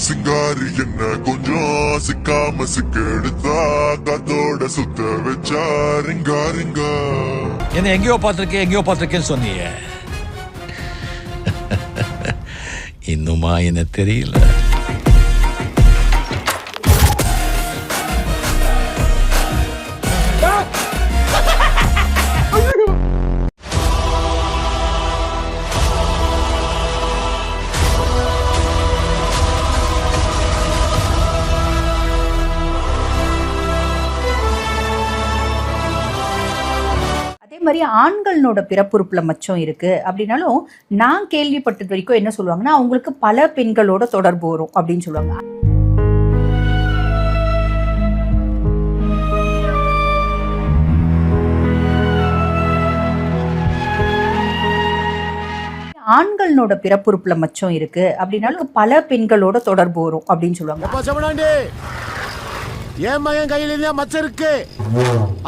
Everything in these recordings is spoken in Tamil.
சிங்காரி என்ன கொஞ்சம் சிக்காம சிக்கெடுத்தா காத்தோட சுத்த வச்சா ரிங்கா ரிங்கா. என்ன எங்கேயோ பார்த்திருக்கேன்னு சொன்னீங்க. இன்னுமா என்ன தெரியல. மாதிரி ஆண்களோட பிறப்புறுப்புல மச்சம் இருக்கு அப்படின்னாலும் நான் கேள்விப்பட்டது வரைக்கும் என்ன சொல்லுவாங்கன்னா அவங்களுக்கு பல பெண்களோட தொடர்பு வரும் அப்படின்னு சொல்லுவாங்க. ஆண்களோட பிறப்புறுப்புல மச்சம் இருக்கு அப்படின்னாலும் பல பெண்களோட தொடர்பு வரும் அப்படின்னு சொல்லுவாங்க. என் மகன் கையில மச்சம் இருக்கு,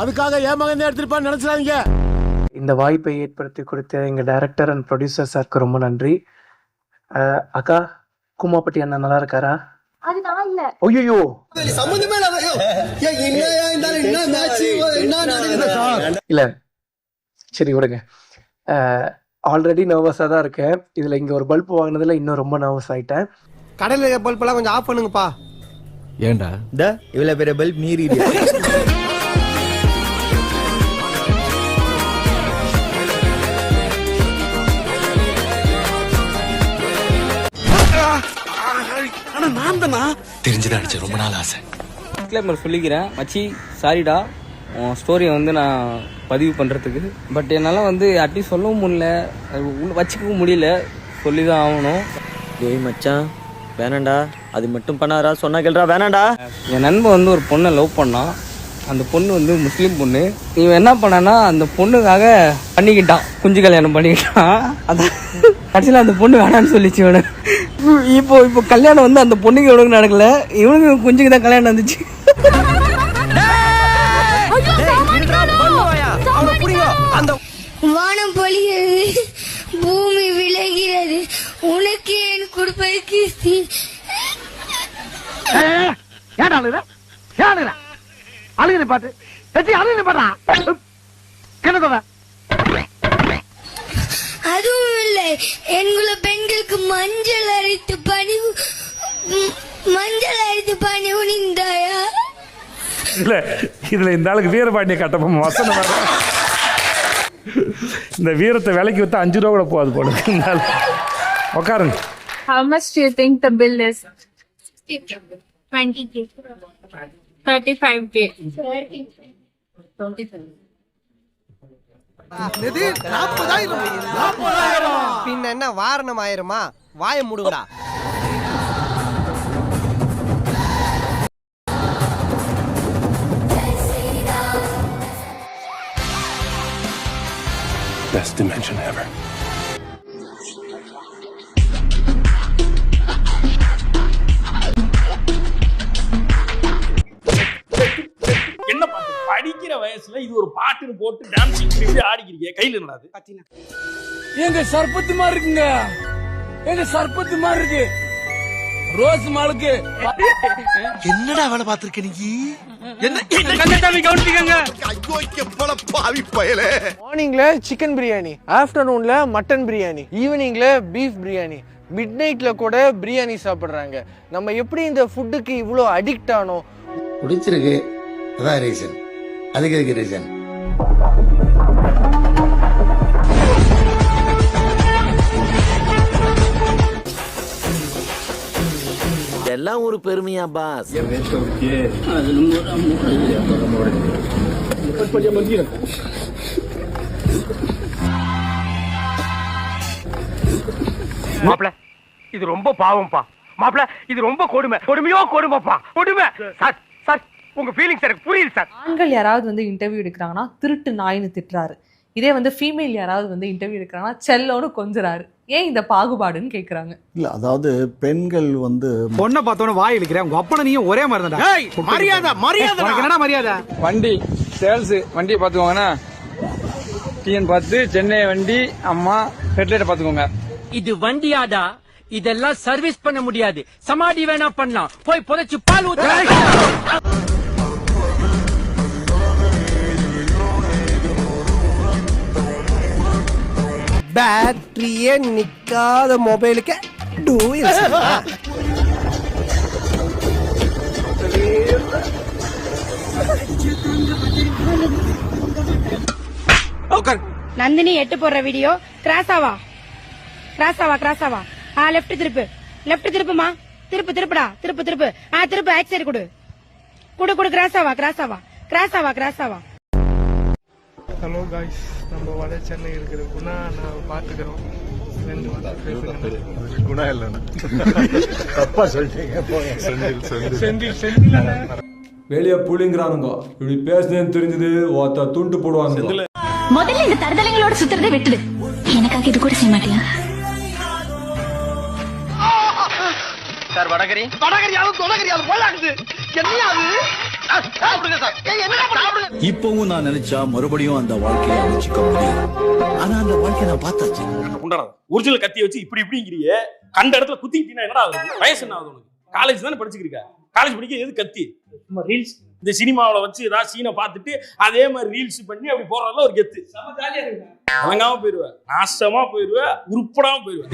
அதுக்காக என் மகன் எடுத்துருப்பான்னு நினைச்சாங்க. இந்த வாய்ப்பை ஏற்படுத்தி கொடுத்த எங்க டைரக்டர் அண்ட் ப்ரொடியூசர் சாருக்கு ரொம்ப நன்றி. அக்கா கூமாப்பட்டி அண்ணா நல்லா இருக்காரா? ஐயோ இல்ல சரி விடுங்க. ஆல்ரெடி நர்வஸா தான் இருக்கேன். இதுல இங்க ஒரு பல்ப் வாங்கினதுல இன்னும் ரொம்ப நர்வஸ் ஆயிட்டேன். கடையில பல்ப் எல்லாம் கொஞ்சம் ஆஃப் பண்ணுங்கப்பா. ஏண்டா இவ்வளவு பெரிய பல்ப் நீர் தெரிஞ்சுதான் அடிச்ச ரொம்ப நாள் ஆசை. சொல்லிக்கிறேன் மச்சி, சாரிடா உன் ஸ்டோரியை வந்து நான் பதிவு பண்ணுறதுக்கு. பட் என்னால் வந்து அட்லீஸ்ட் சொல்லவும் முடியல, வச்சுக்கவும் முடியல, சொல்லி தான் ஆகணும். டேய் மச்சான் வேணாண்டா, அது மட்டும் பண்ணாரா, சொன்னா கேள்றா வேணாண்டா. என் நண்பன் வந்து ஒரு பொண்ணை லவ் பண்ணான். அந்த பொண்ணு வந்து முஸ்லீம் பொண்ணு. இவன் என்ன பண்ணான்னா அந்த பொண்ணுக்காக பண்ணிக்கிட்டான், குஞ்சு கல்யாணம் பண்ணிக்கிட்டான். அது கடைசியில் அந்த பொண்ணு வேணான்னு சொல்லிச்சு இவனு. இப்போ கல்யாணம் வந்து அந்த பொண்ணுக்கு இவனுக்கு நடக்கல, இவனுக்கு குஞ்சுக்கு தான் கல்யாணம் வந்துச்சு. வானம் பொழிகிறது, பூமி விளைகிறது, உனக்கு ஏன் கொடுப்பதற்கு அதுவும் இல்லை. எங்குள்ள பெண்களுக்கு மஞ்சள் அரைத்து பணிவு நீந்தாயா? இல்ல இதுல இந்த ஆளுக்கு வீரபாண்டிய கட்டப்போம் வசனம் வேற. இந்த வீரத்தை விலைக்கு வித்தா 5 ரூபா கூட போகாது போல. உட்காருங்க. How much do you think the bill is? 20K. 35K. 25. பின்ன என்ன வாரணம் ஆயிருமா? வாய மூடுங்கடா. Best dimension ever. என்ன பாட்டு படிக்கிற வயசுல இது ஒரு பாட்டுன்னு போட்டு டான்சிங் பண்ணி ஆடிக்கிறீங்க, கையில என்னது? எங்க சர்பத்து மாதிரி இருக்குங்க, எங்க சர்பத்து மாதிரி இருக்கு. ரோஸ் மாலுக்கு என்னடா வேலை பார்த்திருக்க நீ? மார்னிங்ல சிக்கன் பிரியாணி, ஆஃப்டர்நூன்ல மட்டன் பிரியாணி, ஈவினிங்ல பீஃப் பிரியாணி, மிட் நைட்ல கூட பிரியாணி சாப்பிடுறாங்க. நம்ம எப்படி இந்த ஃபுட்டுக்கு இவ்வளோ அடிக்ட் ஆனோம்? பிடிச்சிருக்கு, அதான் ரீசன். அதுக்கு ரீசன் எல்லாம் ஒரு பெருமையா பாஸ். மாப்ள இது ரொம்ப பாவம்பா. மாப்ள இது ரொம்ப கொடுமைப்பா. கொடுமை சார். சார் உங்க ஃபீலிங்ஸ் எனக்கு புரியுது சார். ஆண்கள் யாராவது வந்து இன்டர்வியூ எடுக்கிறாங்கன்னா திருட்டு நாயின்னு திட்டுறாரு. இதே வந்து ஃபீமேல் யாராவது வந்து இன்டர்வியூ எடுக்கிறாங்கன்னா செல்லோன்னு கொஞ்சறாரு. ஏன் இந்த பாகுபாடுன்னு கேக்குறாங்க. இல்ல அதாவது பெண்கள் வந்து பொண்ணை பார்த்தோன்னு வாய் இழுக்கிறேன். உங்க அப்பனை நீயும் ஒரே மாதிரி தான்டா. மரியாதை என்னடா மரியாதை? வண்டி சேல்ஸ் வண்டியை பார்த்துக்கோங்கண்ணா. டிஎன் பார்த்து சென்னை வண்டி அம்மா ஹெட்லைட்டை பார்த்துக்கோங்க. இது வண்டியாடா இதெல்லாம் சர்வீஸ் பண்ண முடியாது. சமாடி வேணா பண்ணலாம். போய் புதைச்சு பால் ஊத்து. பேட்டரியே நிக்காத மொபைலுக்கு நந்தினி 8 போடுற வீடியோ கிராஸாவா லெஃப்ட் திருப்புமா திருப்புடா திருப்பு திருப்பு ஆக்ஸ் சைடு குடு கிராஸாவா. ஹலோ காய்ஸ், நம்ம வட சென்னை இருக்கிற குணா நான் பாத்துக்கிறோம். குணா இல்லைண்ணா, தப்பா சொல்லிட்டீங்க. வெளியே புளிங்கிறானுங்க, இப்படி பேசுனேன்னு தெரிஞ்சது ஒருத்த துண்டு போடுவானுங்க. முதல்ல இந்த தரதலைங்களோட சுத்துறதை விட்டுடு. எனக்காக இது கூட செய்ய மாட்டியா? சார் வடகரி போலாகுது. இப்பவும் நான் நினைச்சா மறுபடியும் அந்த வாழ்க்கையை அமைச்சுக்க முடியும். ஆனா அந்த வாழ்க்கையை நான் பார்த்தாச்சு. ஒரிஜினல் கத்தியை வச்சு இப்படி இப்படிங்கிறியே, கண்ட இடத்துல குத்திக்கிட்டீங்கன்னா என்னடா ஆகுது? வயசு என்ன ஆகுது உனக்கு? காலேஜ் தானே படிச்சுக்கிருக்க. காலேஜ் படிக்க எது கத்தி? ரீல்ஸ் இந்த சினிமாவில் வச்சு ஏதாவது சீனை பார்த்துட்டு அதே மாதிரி ரீல்ஸ் பண்ணி அப்படி போறதுல ஒரு கெத்து. வழங்காம போயிடுவேன், நாசமா போயிடுவேன், உருப்படாம போயிடுவேன்.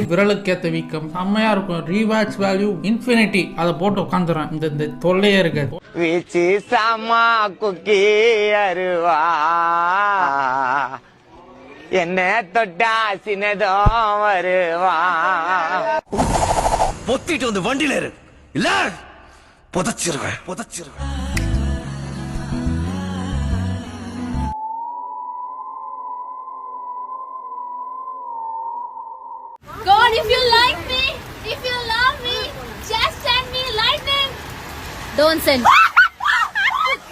விரலுக்கேற்ற வீக்கம் செம்மையா இருக்கும். ரீவாக்ஸ் வேல்யூ இன்ஃபினிட்டி, அதை போட்டு உட்காந்துறேன். இந்த தொல்லையே இருக்கு. வீச்சு சாமா குக்கி அருவா என்ன தொட்டா சின்னதோ வருவா. பொத்திட்டு வந்து வண்டியில இரு, இல்ல புதைச்சிருவேன். God, if you like me, if you love me, just send me lightning. Don't send.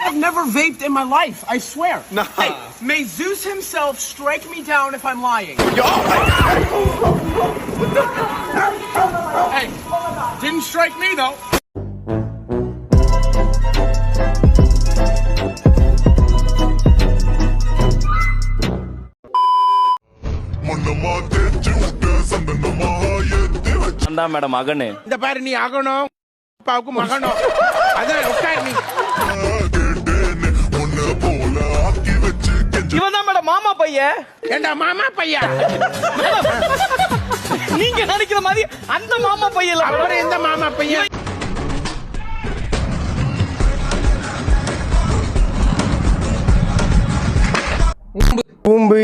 I've never vaped in my life, I swear. No. Hey, may Zeus himself strike me down if I'm lying. Hey, didn't strike me though. Madam அகனு இந்த பாரு, நீ அகணும் பாவுக்கு மகனும். அதான் உட்கார் நீ. இவன் தான் மேடம் மாமா பையன். ஏண்டா மாமா பையன்? நீங்க நினைக்கிற மாதிரி அந்த மாமா பையன். அப்புறம் எந்த மாமா பையன்? கும்பு